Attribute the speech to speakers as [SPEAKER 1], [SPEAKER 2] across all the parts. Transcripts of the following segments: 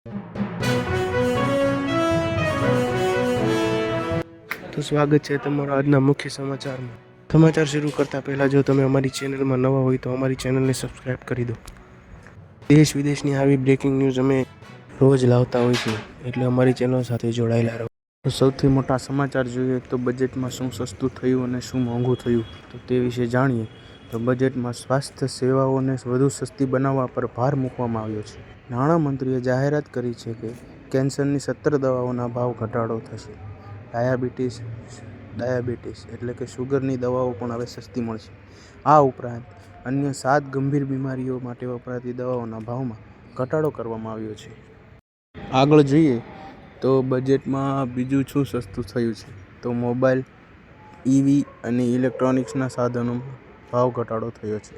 [SPEAKER 1] તો સ્વાગત છે તમારો આજના મુખ્ય સમાચારમાં. સમાચાર શરૂ કરતા પહેલાં જો તમે અમારી ચેનલમાં નવા હોય તો અમારી ચેનલને સબસ્ક્રાઈબ કરી દો. દેશ વિદેશની આવી બ્રેકિંગ ન્યૂઝ અમે રોજ લાવતા હોઈશું, એટલે અમારી ચેનલ સાથે જોડાયેલા રહો. તો સૌથી મોટા સમાચાર જોઈએ તો બજેટમાં શું સસ્તું થયું અને શું મોંઘું થયું તો તે વિશે જાણીએ. તો બજેટમાં સ્વાસ્થ્ય સેવાઓને વધુ સસ્તી બનાવવા પર ભાર મૂકવામાં આવ્યો છે. નાણામંત્રીએ જાહેરાત કરી છે કે કેન્સરની 17 દવાઓના ભાવ ઘટાડો થશે. ડાયાબિટીસ એટલે કે શુગરની દવાઓ પણ હવે સસ્તી મળશે. આ ઉપરાંત અન્ય 7 ગંભીર બીમારીઓ માટે વપરાતી દવાઓના ભાવમાં ઘટાડો કરવામાં આવ્યો છે. આગળ જોઈએ તો બજેટમાં બીજું શું સસ્તું થયું છે તો મોબાઈલ, EV અને ઇલેક્ટ્રોનિક્સના સાધનોમાં ભાવ ઘટાડો થયો છે.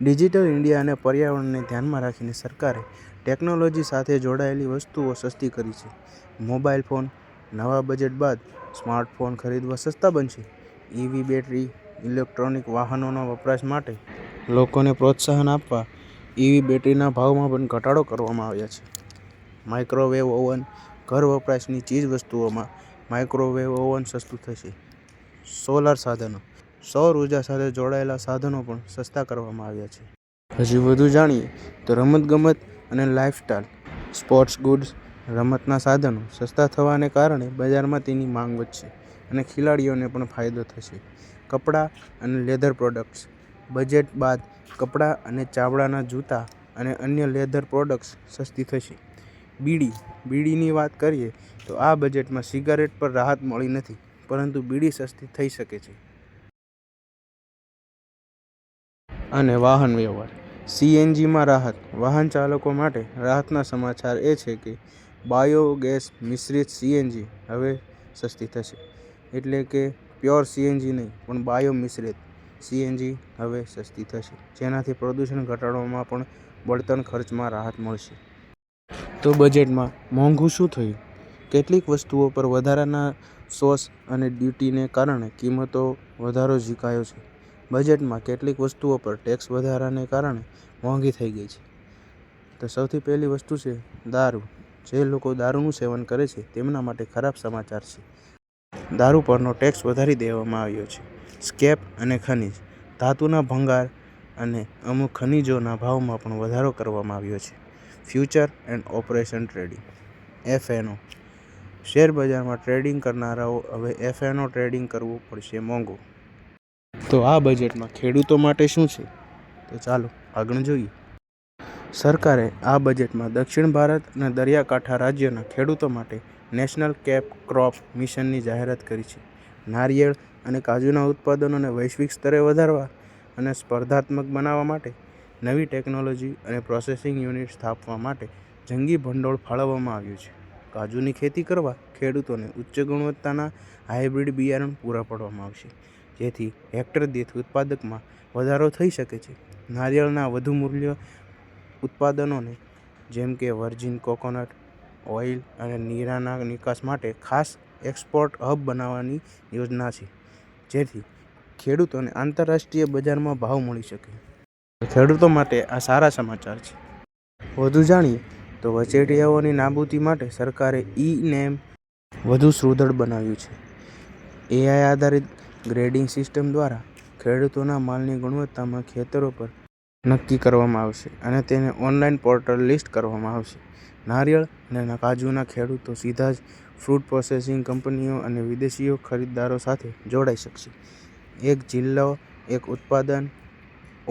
[SPEAKER 1] ડિજિટલ ઇન્ડિયા અને પર્યાવરણને ધ્યાનમાં રાખીને સરકારે ટેકનોલોજી સાથે જોડાયેલી વસ્તુઓ સસ્તી કરી છે. મોબાઈલ ફોન નવા બજેટ બાદ સ્માર્ટફોન ખરીદવા સસ્તા બનશે. EV બેટરી ઇલેક્ટ્રોનિક વાહનોના વપરાશ માટે લોકોને પ્રોત્સાહન આપવા EV બેટરીના ભાવમાં પણ ઘટાડો કરવામાં આવ્યા છે. માઇક્રોવેવ ઓવન ઘર વપરાશની ચીજ વસ્તુઓમાં માઇક્રોવેવ ઓવન સસ્તું થશે. સોલાર સાધનો સૌર ઉર્જા સાથે જોડાયેલા સાધનો પણ સસ્તા કરવામાં આવ્યા છે. હજી વધુ જાણીએ તો રમતગમત અને લાઇફસ્ટાઇલ સ્પોર્ટ્સ ગુડ્સ રમતના સાધનો સસ્તા થવાને કારણે બજારમાં તેની માંગ વધશે અને ખેલાડીઓને પણ ફાયદો થશે. કપડાં અને લેધર પ્રોડક્ટ્સ બજેટ બાદ કપડાં અને ચામડાના જૂતા અને અન્ય લેધર પ્રોડક્ટ્સ સસ્તી થશે. બીડીની વાત કરીએ તો આ બજેટમાં સિગારેટ પર રાહત મળી નથી, પરંતુ બીડી સસ્તી થઈ શકે છે. અને વાહન વ્યવહાર CNGમાં રાહત વાહન ચાલકો માટે રાહતના સમાચાર એ છે કે બાયોગેસ મિશ્રિત CNG હવે સસ્તી થશે. એટલે કે પ્યોર CNG નહીં પણ બાયો મિશ્રિત CNG હવે સસ્તી થશે, જેનાથી પ્રદૂષણ ઘટાડવામાં પણ બળતણ ખર્ચમાં રાહત મળશે. તો બજેટમાં મોંઘું શું થયું? કેટલીક વસ્તુઓ પર વધારાના સોસ અને ડ્યુટીને કારણે કિંમતો વધારો ઝીકાયો છે. બજેટમાં કેટલીક વસ્તુઓ પર ટેક્સ વધારાને કારણે મોંઘી થઈ ગઈ છે. તો સૌથી પહેલી વસ્તુ છે દારૂ. જે લોકો દારૂનું સેવન કરે છે તેમના માટે ખરાબ સમાચાર છે. દારૂ પરનો ટેક્સ વધારી દેવામાં આવ્યો છે. સ્કેપ અને ખનિજ ધાતુના ભંગાર અને અમુક ખનિજોના ભાવમાં પણ વધારો કરવામાં આવ્યો છે. Future and operation trading FNO શેરબજારમાં ટ્રેડિંગ કરનારાઓ હવે FNO ટ્રેડિંગ કરવું પડશે મોંઘું. તો આ બજેટમાં ખેડૂતો માટે શું છે તો ચાલો આગળ જોઈએ. સરકારે આ બજેટમાં દક્ષિણ ભારત અને દરિયાકાંઠા રાજ્યોના ખેડૂતો માટે નેશનલ કેપ ક્રોપ મિશનની જાહેરાત કરી છે. નારિયેળ અને કાજુના ઉત્પાદનોને વૈશ્વિક સ્તરે વધારવા અને સ્પર્ધાત્મક બનાવવા માટે નવી ટેકનોલોજી અને પ્રોસેસિંગ યુનિટ સ્થાપવા માટે જંગી ભંડોળ ફાળવવામાં આવ્યું છે. કાજુની ખેતી કરવા ખેડૂતોને ઉચ્ચ ગુણવત્તાના હાઇબ્રિડ બિયારણ પૂરા પાડવામાં આવશે, જેથી હેક્ટર દીઠ ઉત્પાદકમાં વધારો થઈ શકે છે. નારિયેળના વધુ મૂલ્ય ઉત્પાદનોને જેમ કે વર્જિન કોકોનટ ઓઇલ અને નીરાના નિકાસ માટે ખાસ એક્સપોર્ટ હબ બનાવવાની યોજના છે, જેથી ખેડૂતોને આંતરરાષ્ટ્રીય બજારમાં ભાવ મળી શકે. ખેડૂતો માટે આ સારા સમાચાર છે. વધુ જાણીએ તો વચેટિયાઓની નાબૂદી માટે સરકારે E-NAM વધુ સુદૃઢ બનાવ્યું છે. AI આધારિત ગ્રેડિંગ સિસ્ટમ દ્વારા ખેડૂતોના માલની ગુણવત્તામાં ખેતરો પર નક્કી કરવામાં આવશે અને તેને ઓનલાઈન પોર્ટલ લિસ્ટ કરવામાં આવશે. નારિયેળ અને કાજુના ખેડૂતો સીધા જ ફૂડ પ્રોસેસિંગ કંપનીઓ અને વિદેશી ખરીદદારો સાથે જોડાઈ શકશે. એક જિલ્લો એક ઉત્પાદન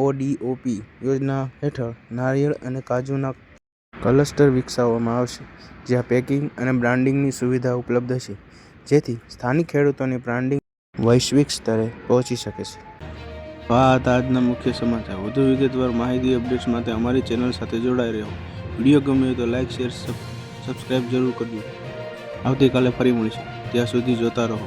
[SPEAKER 1] ODOP યોજના હેઠળ નારિયેળ અને કાજુના ક્લસ્ટર વિકસાવવામાં આવશે, જ્યાં પેકિંગ અને બ્રાન્ડિંગની સુવિધા ઉપલબ્ધ છે, જેથી સ્થાનિક ખેડૂતોની બ્રાન્ડિંગ વૈશ્વિક સ્તરે પહોંચી શકે છે. આ હતા આજના મુખ્ય સમાચાર. વધુ વિગતવાર માહિતી અપડેટ્સ માટે અમારી ચેનલ સાથે જોડાઈ રહો. વિડીયો ગમ્યો તો લાઇક, શેર, સબસ્ક્રાઇબ જરૂર કરજો. આવતીકાલે ફરી મળીશું. ત્યાં સુધી જોતા રહો.